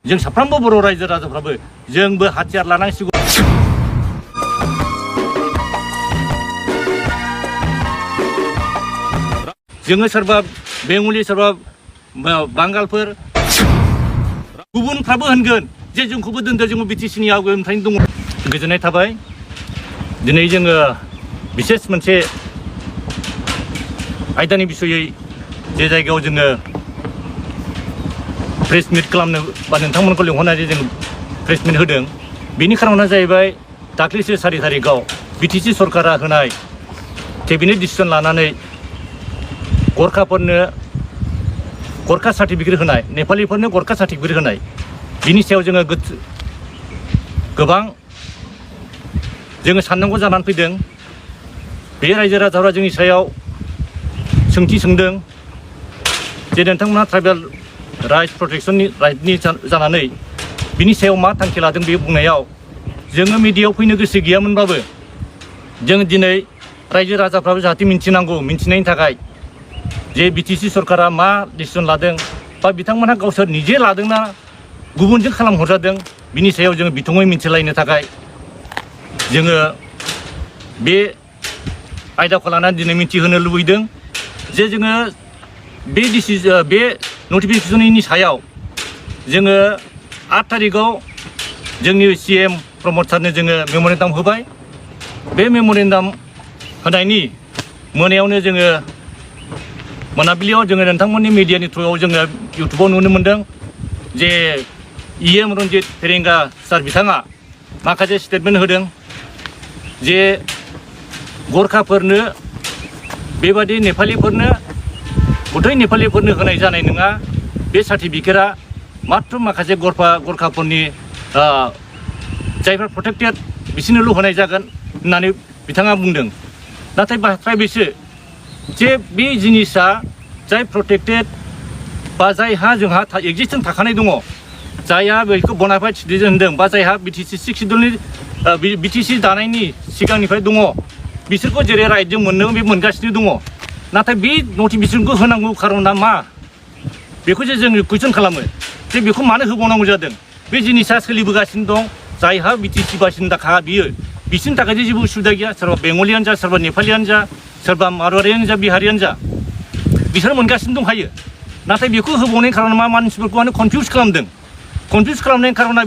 जों साफ्रोमबो बर' रायजो राजाफ्राबो जोंबो हाथियार लानांसिगौ। जोङो सोरबा बेंगलि सोरबा बांगालफोर गुबुनफ्राबो होनगोन जे जोंखौबो दोनदो जोंबो बिटिसिनि आवगायनिफ्रायनो दङ। गोजोननाय थाबाय। दिनै जोङो बिसेस मोनसे आयदानि बिसयै जे जायगायाव जोङो प्रेस मिट खालामनो बा नोंथांमोनखौ लिंहरनानै जों प्रेस मिट होदों। बेनि खारना जाहैबाय दाख्लैसो 4 तारिखआव बिटिसि सरकारा होनाय केबिनेट डिसिसन लानानै गरखाफोरनो गरखा सार्टिफिकेट होनाय, नेपालिफोरनो गरखा सार्टिफिकेट होनाय, बिनि सायाव जोङो गोबां जोङो साननांगौ जानानै फैदों। बे रायजो राजाफ्रा जोंनि सायाव सोंथि सोंदों जे नोंथांमोना ट्राइबेल राइट्स प्रटेक्शननि राइटनि जानानै बिनि सायाव मा थांखि लादों बे बुंनायाव जोङो मिडियायाव फैनो गोसो गैयामोनबाबो जों दिनै रायजो राजाफ्राबो जाहाथे मिन्थिनांगौ, मिन्थिनायनि थाखाय जे बिटिसि सरकारा मा डिसिसन लादों बा बिथांमोनहा गावसोर निजे लादोंना गुबुनजों खालामहरजादों बिनि सायाव जोङो बिथङै मिन्थिलायनो थाखाय जोङो बे आयदाखौ लानानै दिनै मिन्थिहोनो लुबैदों जे जोङो बे नटिफिकेसननि सायाव जोङो 8 तारिखआव जोंनि CM प्रमद सारनो जोङो मेम'रेन्डाम होबाय। बे मेम'रेन्डाम होनायनि मोनायावनो जोङो मोनाबिलियाव जोङो नोंथांमोननि मिडियानि थ्रुआव जोङो इउटुबाव नुनो मोन्दों जे EM रन्जित फेरेंगा सार बिथाङा माखासे स्टेटमेन्ट होदों जे गरखाफोरनो बेबादि नेपालिफोरनो गथाय नेपालिफोरनो होनाय जानाय नङा। बे सार्टिफिकेटआ मात्र माखासे गरखाफोरनि जायफ्रा प्रटेक्टेड बिसोरनोल' होनाय जागोन होननानै बिथाङा बुंदों। नाथाय बाथ्राया बेसो जे बे जिनिसा जाय प्रटेक्टेड बा जायहा जोंहा एक्जिस्टिं थाखानाय दङ, जायहा बेखौ बनाफाइड सिटिजेन होनदों बा जायहा बिटिसि 6 सिडिउलनि बिटिसि दानायनि सिगांनिफ्राय दङ, बिसोरखौ जेरै राइटजों मोननो बे मोनगासिनो दङ। नाथाय बे नटिफिकेसनखौ होनांगौ खारना मा बेखौसो जों कुइसन खालामो जे बेखौ मानो होबावनांगौ जादों। बे जिनिसा सोलिबोगासिनो दं। जायहा बिटिसि बासिन्दाखा बिसोरनि थाखाय जेबो उसुबिदा गैया। सोरबा बेंगलियानो जा, सोरबा नेपालियानो जा, सोरबा मारवारियानो जा, बिहारियानो जा, बिसोर मोनगासिनो दंखायो। नाथाय बेखौ होबावनायनि खारना मा मानसिफोरखौ माने कनफिउज खालामदों। कनफिउज खालामनायनि खारना